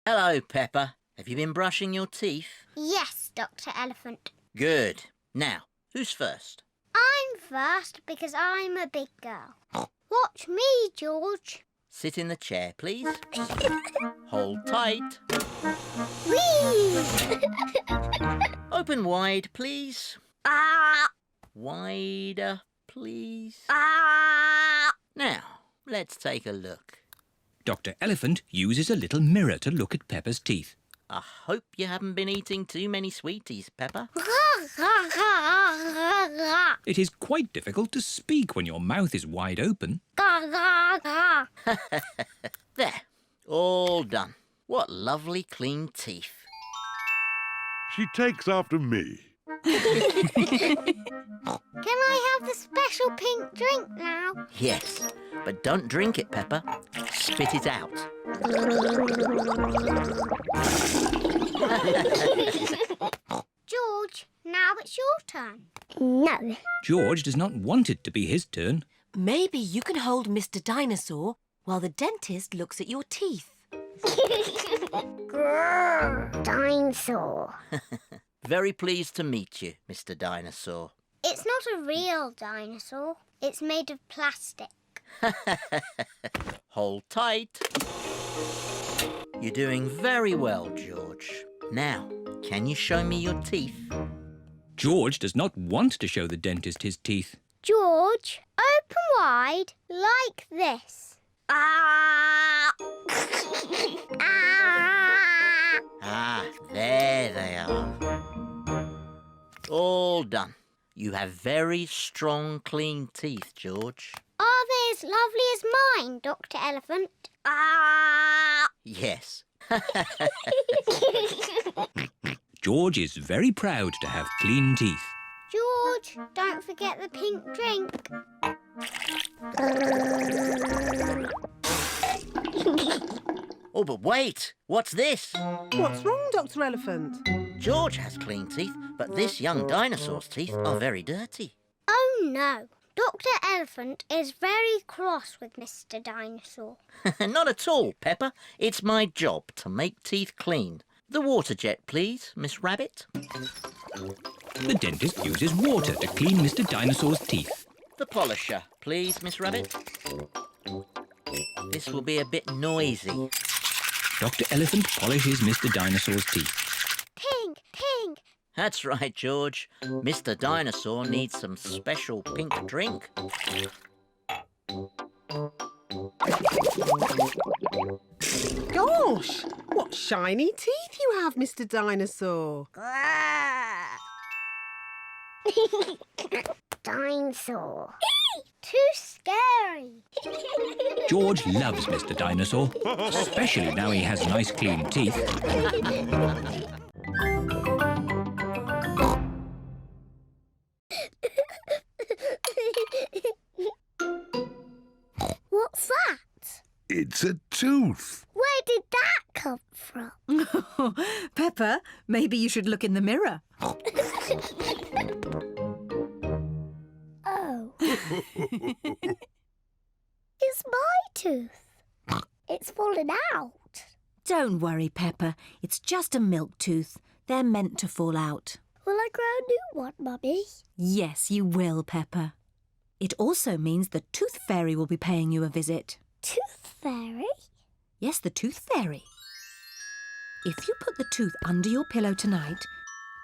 Hello, Peppa. Have you been brushing your teeth? Yes, Dr. Elephant. Good. Now, who's first? I'm first because I'm a big girl. Watch me, George. Sit in the chair, please. Hold tight. Whee! Open wide, please. Ah! Wider, please. Ah! Now, let's take a look. Dr. Elephant uses a little mirror to look at Peppa's teeth. I hope you haven't been eating too many sweeties, Peppa. It is quite difficult to speak when your mouth is wide open. There, all done. What lovely clean teeth. She takes after me. Can I have the special pink drink now? Yes, but don't drink it, Peppa. Spit it out. George, now it's your turn. No. George does not want it to be his turn. Maybe you can hold Mr. Dinosaur while the dentist looks at your teeth. Dinosaur. Very pleased to meet you, Mr. Dinosaur. It's not a real dinosaur. It's made of plastic. Hold tight. You're doing very well, George. Now, can you show me your teeth? George does not want to show the dentist his teeth. George, open wide like this. Ah! Ah! Ah, there they are. All done. You have very strong, clean teeth, George. Are they as lovely as mine, Dr. Elephant? Ah! Yes. George is very proud to have clean teeth. George, don't forget the pink drink. Oh, but wait! What's this? What's wrong, Dr. Elephant? George has clean teeth, but this young dinosaur's teeth are very dirty. Oh, no. Dr. Elephant is very cross with Mr. Dinosaur. Not at all, Peppa. It's my job to make teeth clean. The water jet, please, Miss Rabbit. The dentist uses water to clean Mr. Dinosaur's teeth. The polisher, please, Miss Rabbit. This will be a bit noisy. Dr. Elephant polishes Mr. Dinosaur's teeth. Pink, pink. That's right, George. Mr. Dinosaur needs some special pink drink. Gosh, what shiny teeth you have, Mr. Dinosaur. Dinosaur. Too scary. George loves Mr. Dinosaur, especially now he has nice clean teeth. What's that? It's a tooth. Where did that come from? Peppa, maybe you should look in the mirror. Oh. It's my tooth. It's fallen out. Don't worry, Peppa. It's just a milk tooth. They're meant to fall out. Will I grow a new one, Mummy? Yes, you will, Peppa. It also means the Tooth Fairy will be paying you a visit. Tooth fairy? Yes, the Tooth Fairy. If you put the tooth under your pillow tonight,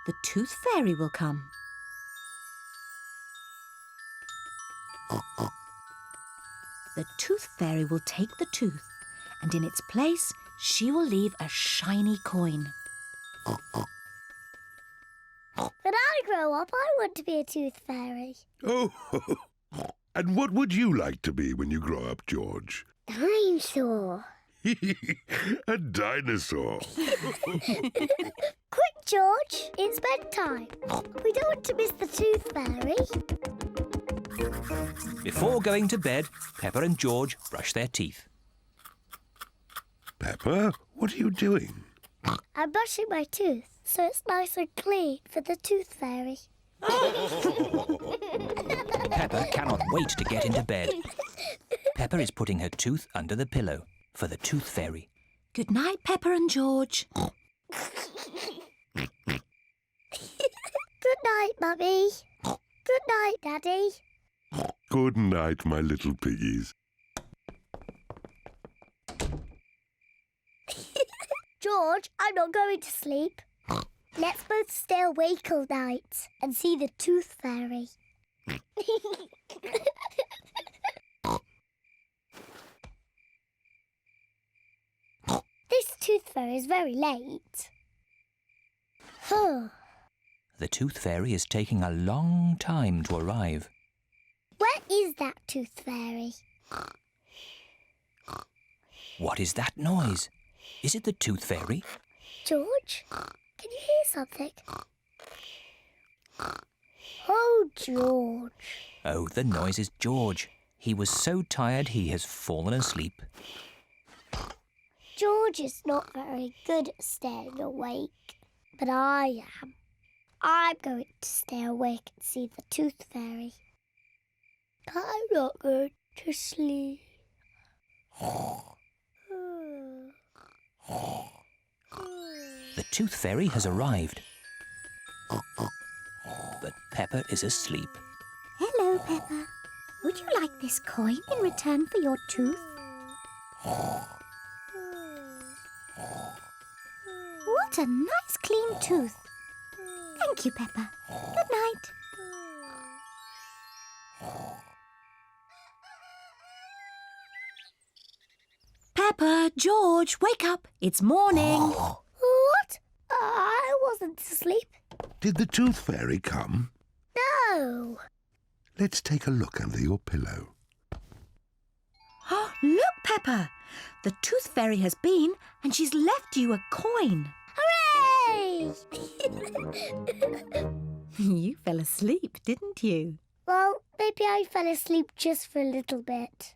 the Tooth Fairy will come. The Tooth Fairy will take the tooth, and in its place, she will leave a shiny coin. When I grow up, I want to be a tooth fairy. Oh, and what would you like to be when you grow up, George? Dinosaur. A dinosaur. Quick, George. It's bedtime. We don't want to miss the tooth fairy. Before going to bed, Peppa and George brush their teeth. Peppa, what are you doing? I'm brushing my tooth so it's nice and clean for the tooth fairy. Peppa cannot wait to get into bed. Peppa is putting her tooth under the pillow for the Tooth Fairy. Good night, Peppa and George. Good night, Mummy. Good night, Daddy. Good night, my little piggies. George, I'm not going to sleep. Let's both stay awake all night and see the Tooth Fairy. This Tooth Fairy is very late. The Tooth Fairy is taking a long time to arrive. Where is that Tooth Fairy? What is that noise? Is it the Tooth Fairy? George, can you hear something? Oh, George. Oh, the noise is George. He was so tired he has fallen asleep. George is not very good at staying awake, but I am. I'm going to stay awake and see the Tooth Fairy. I'm not going to sleep. The Tooth Fairy has arrived. But Peppa is asleep. Hello, Peppa. Would you like this coin in return for your tooth? What a nice clean tooth. Thank you, Peppa. Good night. Peppa, George, wake up. It's morning. What? I wasn't asleep. Did the Tooth Fairy come? No. Let's take a look under your pillow. Look, Peppa. The Tooth Fairy has been and she's left you a coin. Hooray! You fell asleep, didn't you? Well, maybe I fell asleep just for a little bit.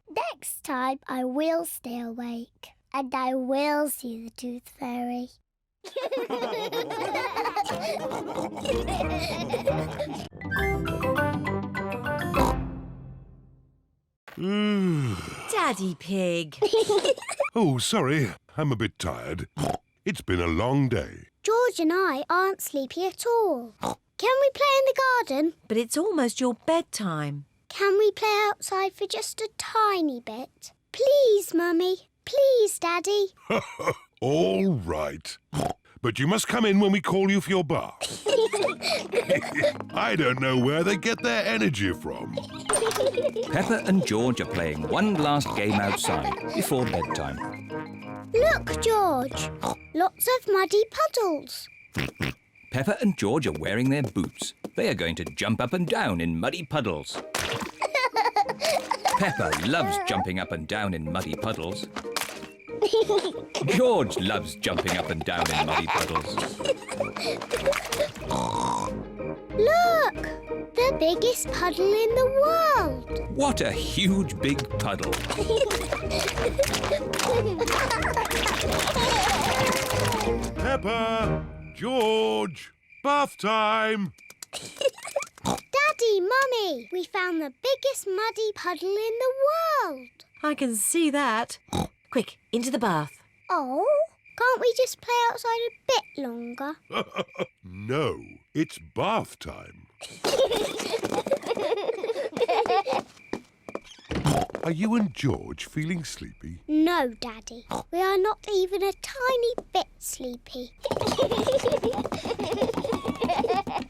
Next time I will stay awake and I will see the Tooth Fairy. Daddy Pig. Oh, sorry. I'm a bit tired. It's been a long day. George and I aren't sleepy at all. Can we play in the garden? But it's almost your bedtime. Can we play outside for just a tiny bit? Please, Mummy. Please, Daddy. All right. But you must come in when we call you for your bath. I don't know where they get their energy from. Peppa and George are playing one last game outside before bedtime. Look, George. Lots of muddy puddles. Peppa and George are wearing their boots. They are going to jump up and down in muddy puddles. Peppa loves jumping up and down in muddy puddles. George loves jumping up and down in muddy puddles. Look! The biggest puddle in the world. What a huge big puddle. Peppa! George! Bath time! Daddy, Mummy, we found the biggest muddy puddle in the world. I can see that. Quick, into the bath. Oh, can't we just play outside a bit longer? No, it's bath time. Are you and George feeling sleepy? No, Daddy. We are not even a tiny bit sleepy.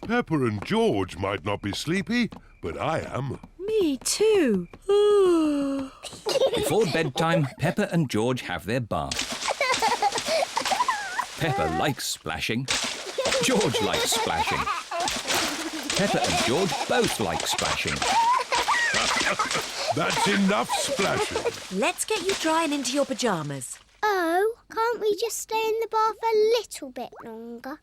Peppa and George might not be sleepy, but I am. Me too. Before bedtime, Peppa and George have their bath. Peppa likes splashing. George likes splashing. Peppa and George both like splashing. That's enough splashing. Let's get you dry and into your pyjamas. Oh, can't we just stay in the bath a little bit longer?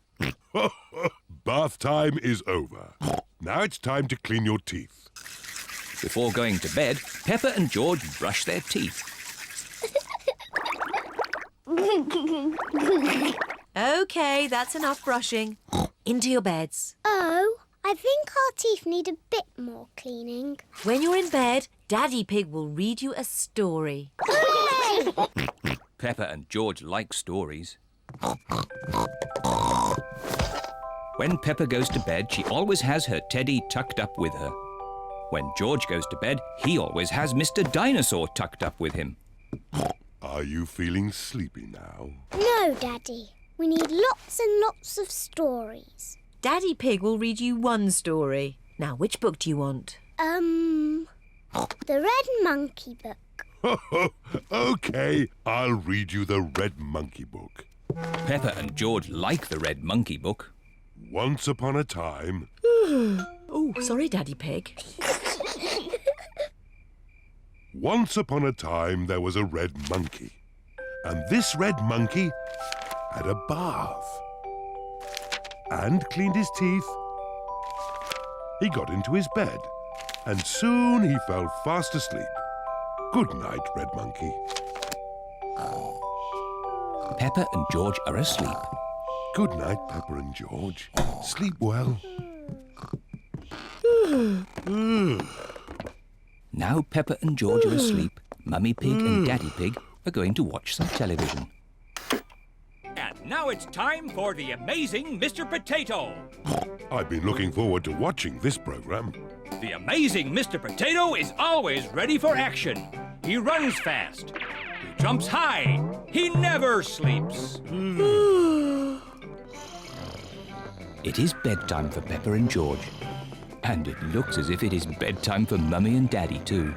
Bath time is over. Now it's time to clean your teeth. Before going to bed, Peppa and George brush their teeth. OK, that's enough brushing. Into your beds. Oh, I think our teeth need a bit more cleaning. When you're in bed, Daddy Pig will read you a story. Hooray! Peppa and George like stories. When Peppa goes to bed, she always has her teddy tucked up with her. When George goes to bed, he always has Mr. Dinosaur tucked up with him. Are you feeling sleepy now? No, Daddy. We need lots and lots of stories. Daddy Pig will read you one story. Now, which book do you want? The Red Monkey book. OK, I'll read you the Red Monkey book. Peppa and George like the Red Monkey book. Once upon a time... Oh, sorry, Daddy Pig. Once upon a time there was a red monkey. And this red monkey had a bath. And cleaned his teeth. He got into his bed. And soon he fell fast asleep. Good night, Red Monkey. Peppa and George are asleep. Good night, Peppa and George. Sleep well. Now Peppa and George are asleep, Mummy Pig and Daddy Pig are going to watch some television. And now it's time for the amazing Mr. Potato. I've been looking forward to watching this program. The amazing Mr. Potato is always ready for action. He runs fast. He jumps high. He never sleeps. It is bedtime for Peppa and George. And it looks as if it is bedtime for Mummy and Daddy too.